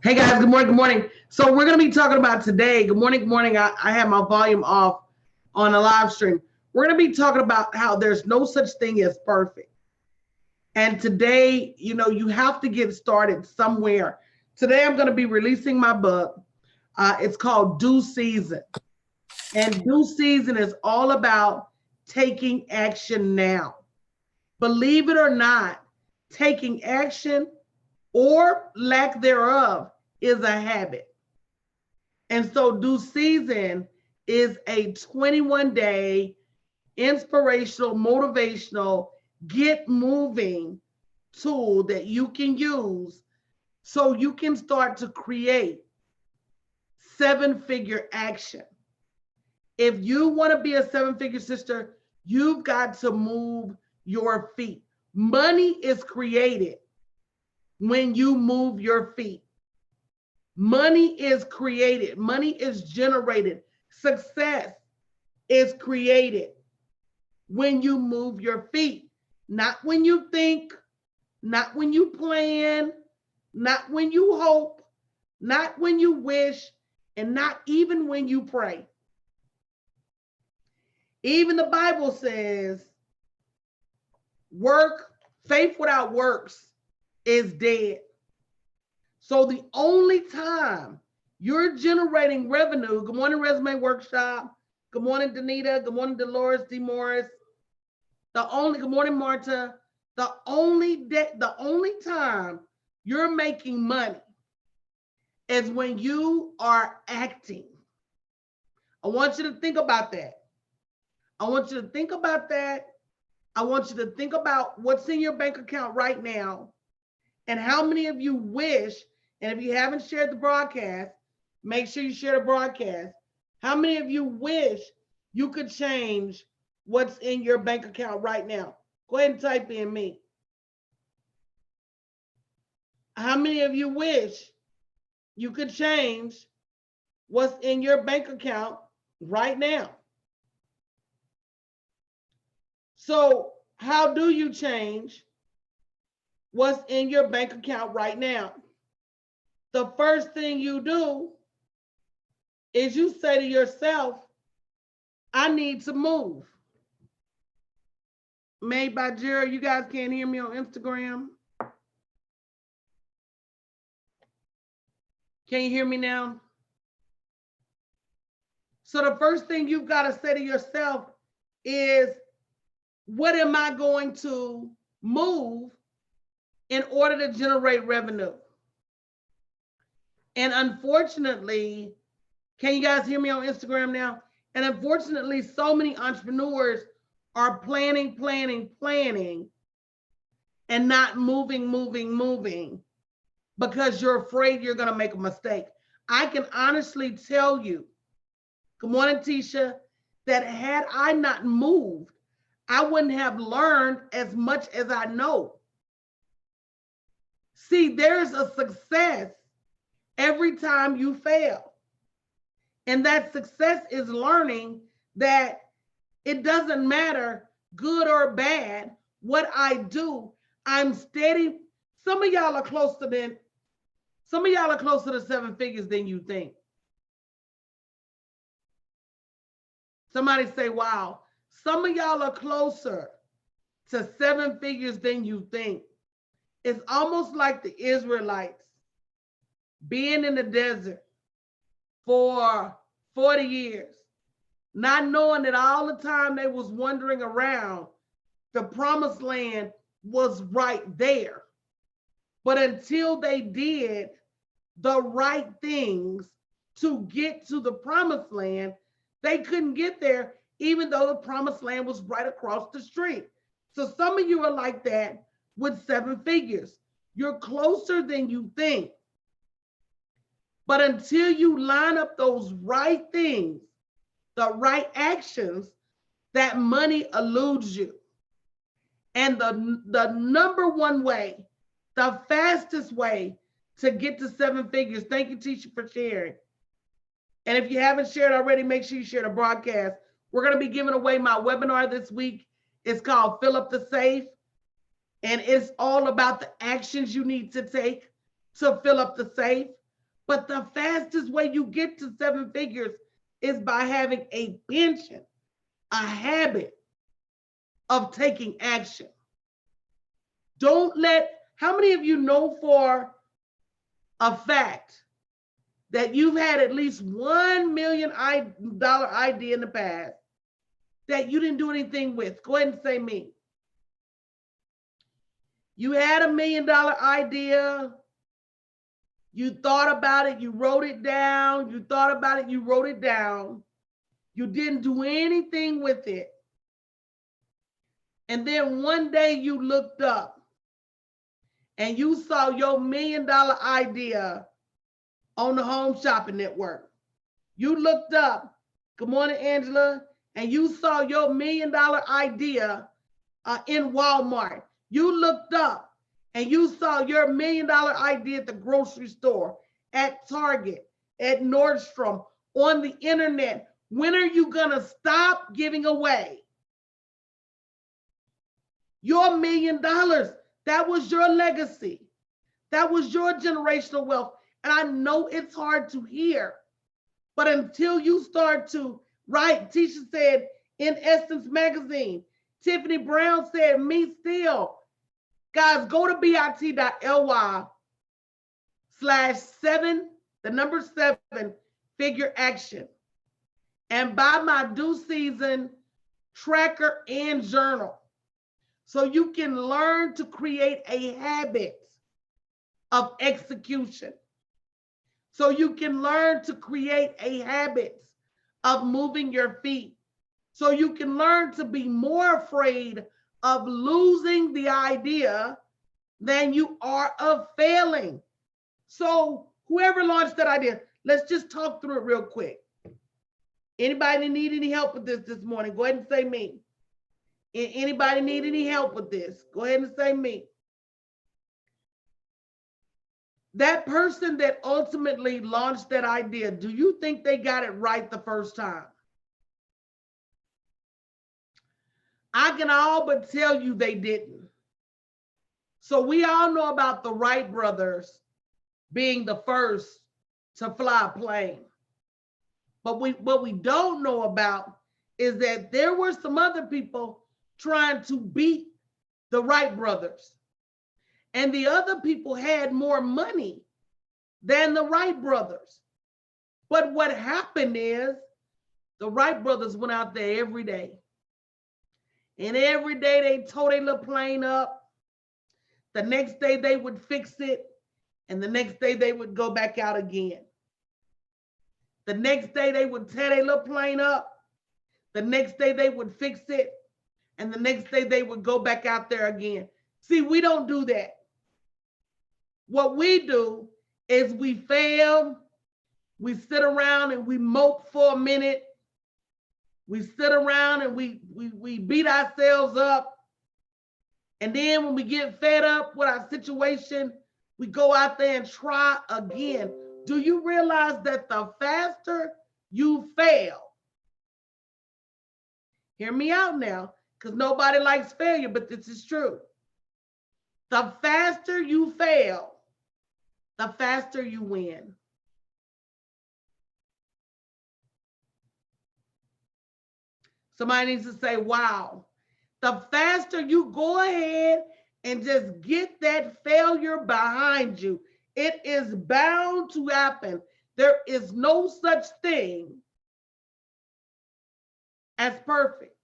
Hey guys, good morning, good morning. So we're going to be talking about today, good morning, good morning. I have my volume off on a live stream. We're going to be talking about how there's no such thing as perfect. And today, you have to get started somewhere. Today I'm going to be releasing my book. It's called Due Season. And Due Season is all about taking action now. Believe it or not, taking action or lack thereof is a habit. And so Due Season is a 21-day inspirational, motivational, get moving tool that you can use so you can start to create seven-figure action. If you want to be a seven-figure sister, you've got to move your feet. Money is created when you move your feet. Money is created. Money is generated. Success is created when you move your feet. Not when you think, not when you plan, not when you hope, not when you wish, and not even when you pray. Even the Bible says, faith without works is dead. So the only time you're generating revenue, good morning, Resume Workshop. Good morning, Danita. Good morning, Dolores D. Morris. Good morning, Marta. The only time you're making money is when you are acting. I want you to think about that. I want you to think about that. I want you to think about what's in your bank account right now and how many of you wish, and if you haven't shared the broadcast, make sure you share the broadcast. How many of you wish you could change what's in your bank account right now? Go ahead and type in me. How many of you wish you could change what's in your bank account right now? So how do you change what's in your bank account right now? The first thing you do is you say to yourself, I need to move. Made by Jerry. You guys can't hear me on Instagram. Can you hear me now? So the first thing you've got to say to yourself is, what am I going to move in order to generate revenue? And unfortunately, can you guys hear me on Instagram now? And unfortunately, so many entrepreneurs are planning, and not moving because you're afraid you're going to make a mistake. I can honestly tell you, good morning, Tisha, that had I not moved, I wouldn't have learned as much as I know. See, there's a success every time you fail. And that success is learning that it doesn't matter, good or bad, what I do, I'm steady. Some of y'all are closer to seven figures than you think. Somebody say, wow. Some of y'all are closer to seven figures than you think. It's almost like the Israelites being in the desert for 40 years, not knowing that all the time they was wandering around, the promised land was right there. But until they did the right things to get to the promised land, they couldn't get there, even though the promised land was right across the street. So some of you are like that with seven figures. You're closer than you think. But until you line up those right things, the right actions, that money eludes you. And the number one way, the fastest way to get to 7 figures. Thank you, Tisha, for sharing. And if you haven't shared already, make sure you share the broadcast. We're going to be giving away my webinar this week. It's called Fill Up the Safe. And it's all about the actions you need to take to fill up the safe. But the fastest way you get to 7 figures is by having a penchant, a habit of taking action. Don't let, how many of you know for a fact that you've had at least $1 million idea in the past that you didn't do anything with? Go ahead and say me. You had $1 million idea. You thought about it. You wrote it down. You thought about it. You wrote it down. You didn't do anything with it. And then one day you looked up and you saw your $1 million idea on the Home Shopping Network. You looked up, good morning, Angela, and you saw your $1 million idea in Walmart. You looked up and you saw your $1 million idea at the grocery store, at Target, at Nordstrom, on the internet. When are you gonna stop giving away your $1 million? That was your legacy. That was your generational wealth. And I know it's hard to hear, but until you start to write, Tisha said in Essence Magazine, Tiffany Brown said, me still. Guys, go to bit.ly/7, the number 7, figure action, and buy my due season tracker and journal so you can learn to create a habit of execution. So you can learn to create a habit of moving your feet. So you can learn to be more afraid of losing the idea than you are of failing. So whoever launched that idea, let's just talk through it real quick. Anybody need any help with this morning? Go ahead and say me. Anybody need any help with this? Go ahead and say me. That person that ultimately launched that idea, do you think they got it right the first time? I can all but tell you they didn't. So we all know about the Wright brothers being the first to fly a plane. But what we don't know about is that there were some other people trying to beat the Wright brothers. And the other people had more money than the Wright brothers. But what happened is the Wright brothers went out there every day. And every day they tore their little plane up. The next day they would fix it. And the next day they would go back out again. The next day they would tear their little plane up. The next day they would fix it. And the next day they would go back out there again. See, we don't do that. What we do is we fail, we sit around and we mope for a minute. We sit around and we beat ourselves up. And then when we get fed up with our situation, we go out there and try again. Do you realize that the faster you fail, hear me out now, because nobody likes failure, but this is true. The faster you fail, the faster you win. Somebody needs to say, wow. The faster you go ahead and just get that failure behind you, it is bound to happen. There is no such thing as perfect.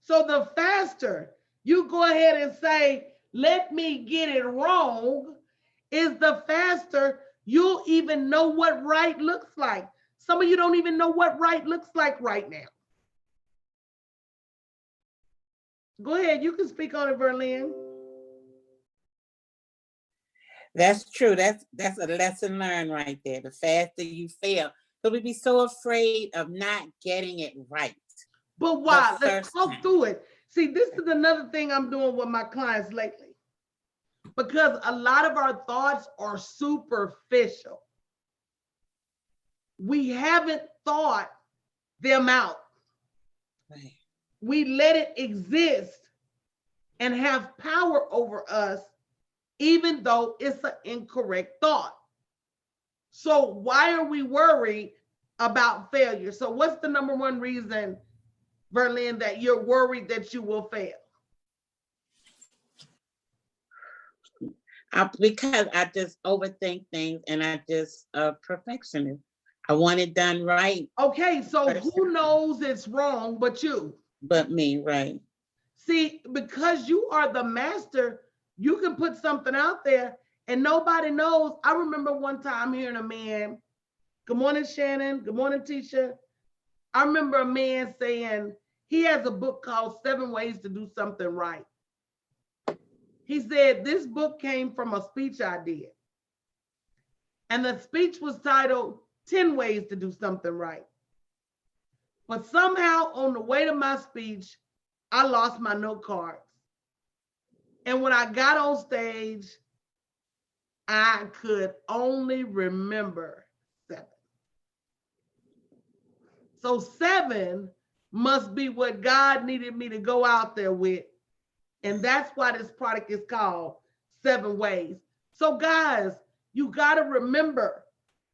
So the faster you go ahead and say, let me get it wrong, is the faster you'll even know what right looks like. Some of you don't even know what right looks like right now. Go ahead, you can speak on it, Verlene. That's true. That's a lesson learned right there. The faster you fail, so we be so afraid of not getting it right. But why? Let's talk through it. See, this is another thing I'm doing with my clients lately. because a lot of our thoughts are superficial. We haven't thought them out. Right. We let it exist and have power over us, even though it's an incorrect thought. So why are we worried about failure? So what's the number one reason, Verlin, that you're worried that you will fail? Because I just overthink things, and I just perfectionist. I want it done right, Okay, so first who time. knows it's wrong but you? But me, right? See, because you are the master, you can put something out there and nobody knows. I remember one time hearing a man, good morning, Shannon. Good morning, Tisha. I remember a man saying he has a book called 7 Ways to Do Something Right. He said this book came from a speech I did. And the speech was titled 10 Ways to Do Something Right. But somehow on the way to my speech, I lost my note cards. And when I got on stage, I could only remember 7. So 7 must be what God needed me to go out there with. And that's why this product is called 7 Ways. So guys, you got to remember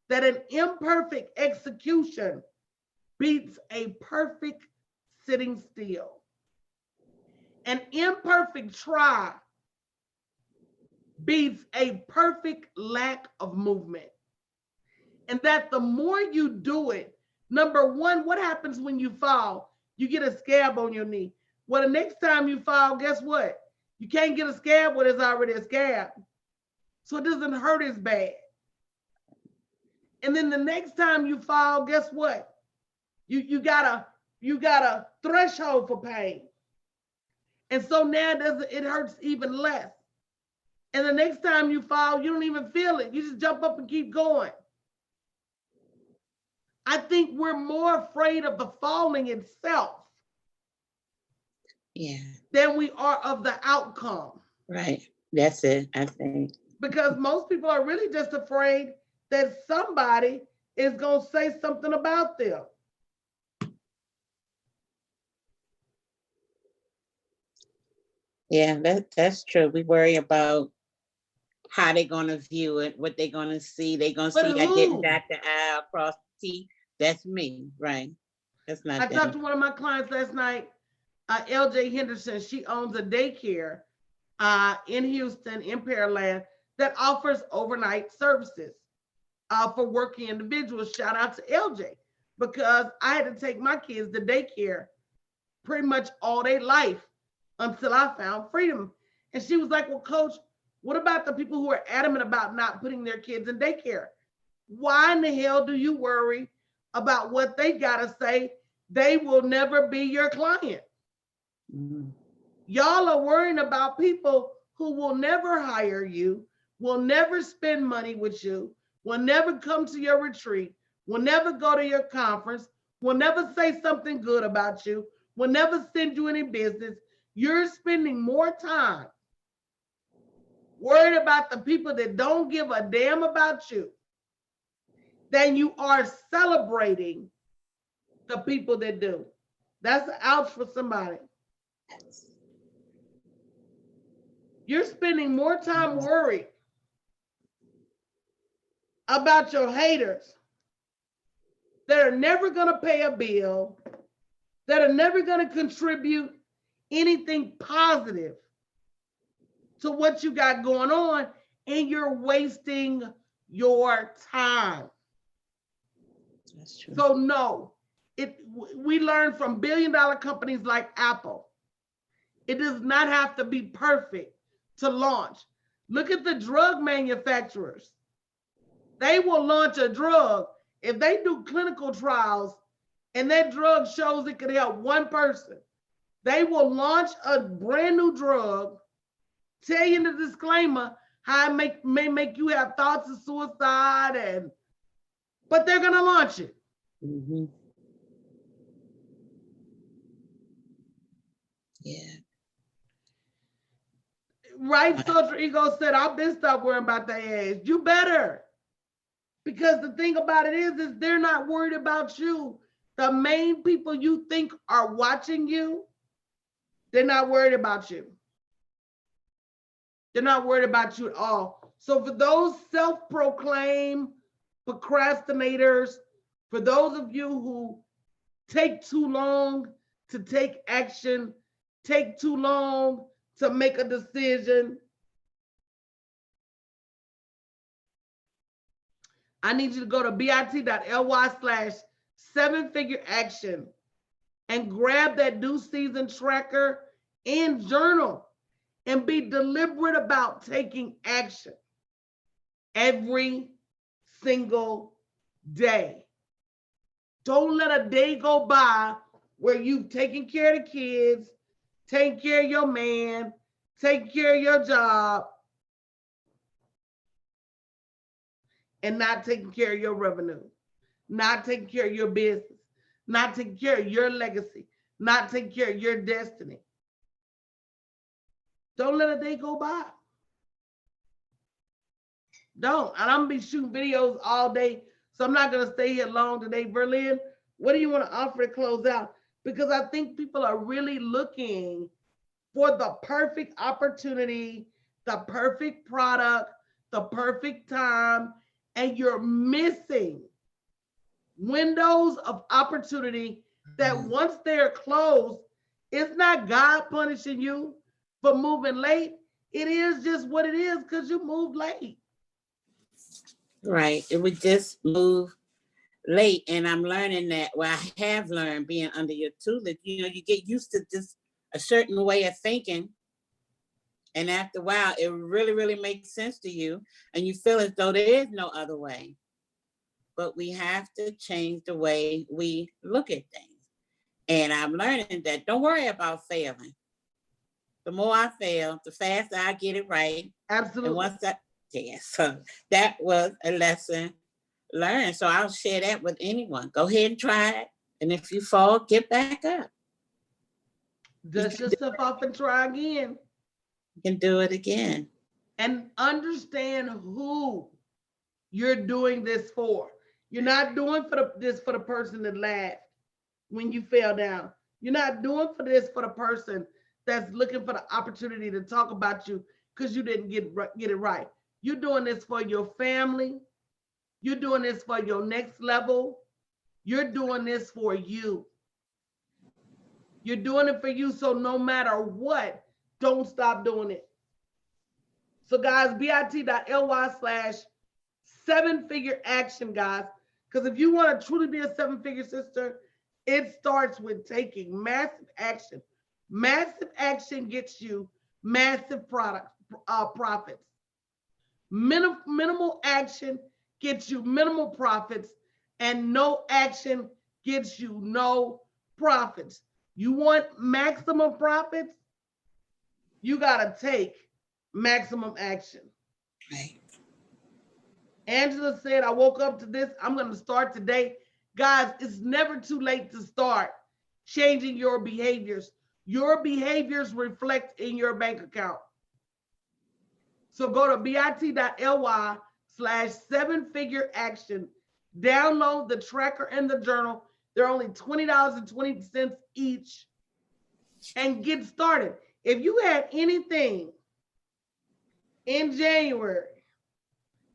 that an imperfect execution beats a perfect sitting still. An imperfect try beats a perfect lack of movement. And that the more you do it, number one, what happens when you fall? You get a scab on your knee. Well, the next time you fall, guess what? You can't get a scab when there's already a scab. So it doesn't hurt as bad. And then the next time you fall, guess what? You got a threshold for pain. And so now it hurts even less. And the next time you fall, you don't even feel it. You just jump up and keep going. I think we're more afraid of the falling itself, Yeah. than we are of the outcome. Right. That's it, I think. Because most people are really just afraid that somebody is going to say something about them. Yeah, that's true. We worry about how they're gonna view it, what they're gonna see. They're gonna But see I didn't who? dot the I across the T. That's me, right? That's I not talked to them. one of my clients last night, LJ Henderson. She owns a daycare in Houston, in Pearland, that offers overnight services for working individuals. Shout out to LJ, because I had to take my kids to daycare pretty much all day life until I found freedom. And she was like, well, coach, what about the people who are adamant about not putting their kids in daycare? Why in the hell do you worry about what they got to say? They will never be your client. Mhm. Y'all are worrying about people who will never hire you, will never spend money with you, will never come to your retreat, will never go to your conference, will never say something good about you, will never send you any business. You're spending more time worried about the people that don't give a damn about you than you are celebrating the people that do. That's ouch for somebody. You're spending more time worried about your haters that are never going to pay a bill, that are never going to contribute anything positive to what you got going on, and you're wasting your time. That's true. So no, we learn from billion-dollar companies like Apple. It does not have to be perfect to launch. Look at the drug manufacturers. They will launch a drug. If they do clinical trials and that drug shows it could help one person, they will launch a brand new drug, tell you in the disclaimer how it may make you have thoughts of suicide, but they're going to launch it. Mm-hmm. Yeah. Right social ego said, I've been stopped worrying about their age. You better. Because the thing about it is they're not worried about you. The main people you think are watching you, they're not worried about you. They're not worried about you at all. So for those self-proclaimed procrastinators, for those of you who take too long to take action, take too long to make a decision, I need you to go to bit.ly/7figure-action and grab that due season tracker and journal and be deliberate about taking action every single day. Don't let a day go by where you've taken care of the kids, taking care of your man, taking care of your job, and not taking care of your revenue, not taking care of your business, not taking care of your legacy, not taking care of your destiny. Don't let a day go by. Don't. And I'm going to be shooting videos all day, so I'm not going to stay here long today. Berlin, what do you want to offer to close out? Because I think people are really looking for the perfect opportunity, the perfect product, the perfect time, and you're missing windows of opportunity that once they're closed, it's not God punishing you for moving late. It is just what it is because you moved late. Right. It would just move late. And I'm learning that, well, I have learned being under your tutelage, you get used to just a certain way of thinking. And after a while, it really, really makes sense to you. And you feel as though there is no other way. But we have to change the way we look at things. And I'm learning that don't worry about failing. The more I fail, the faster I get it right. Absolutely. And once so that was a lesson learned. So I'll share that with anyone. Go ahead and try it. And if you fall, get back up. Dust yourself off and try again. You can do it again. And understand who you're doing this for. You're not doing this for the person that laughed when you fell down. You're not doing this for the person that's looking for the opportunity to talk about you because you didn't get it right. You're doing this for your family. You're doing this for your next level. You're doing this for you. You're doing it for you. So no matter what, don't stop doing it. So guys, bit.ly/7figure-action, guys. Because if you want to truly be a 7-figure sister, it starts with taking massive action. Massive action gets you massive profits. Minimal action gets you minimal profits, and no action gets you no profits. You want maximum profits? You got to take maximum action. Right. Angela said, I woke up to this. I'm going to start today. Guys, it's never too late to start changing your behaviors. Your behaviors reflect in your bank account. So go to bit.ly/7figure-action. Download the tracker and the journal. They're only $20.20 each. And get started. If you had anything in January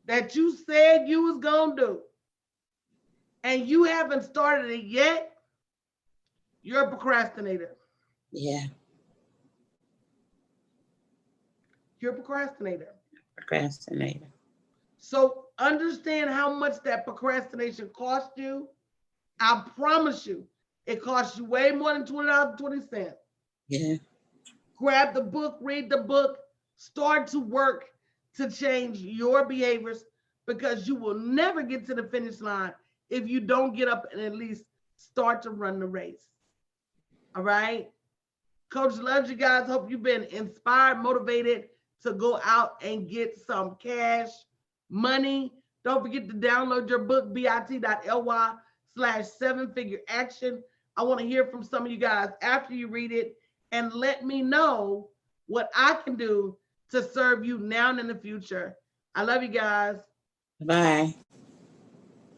that you said you was going to do and you haven't started it yet, you're a procrastinator. Yeah. You're a procrastinator. Procrastinator. So understand how much that procrastination cost you. I promise you, it costs you way more than $20.20. Yeah. Grab the book, read the book, start to work to change your behaviors, because you will never get to the finish line if you don't get up and at least start to run the race. All right. Coach loves you guys. Hope you've been inspired, motivated to go out and get some cash money. Don't forget to download your book, bit.ly/7figure-action. I want to hear from some of you guys after you read it, and let me know what I can do to serve you now and in the future. I love you guys. Bye.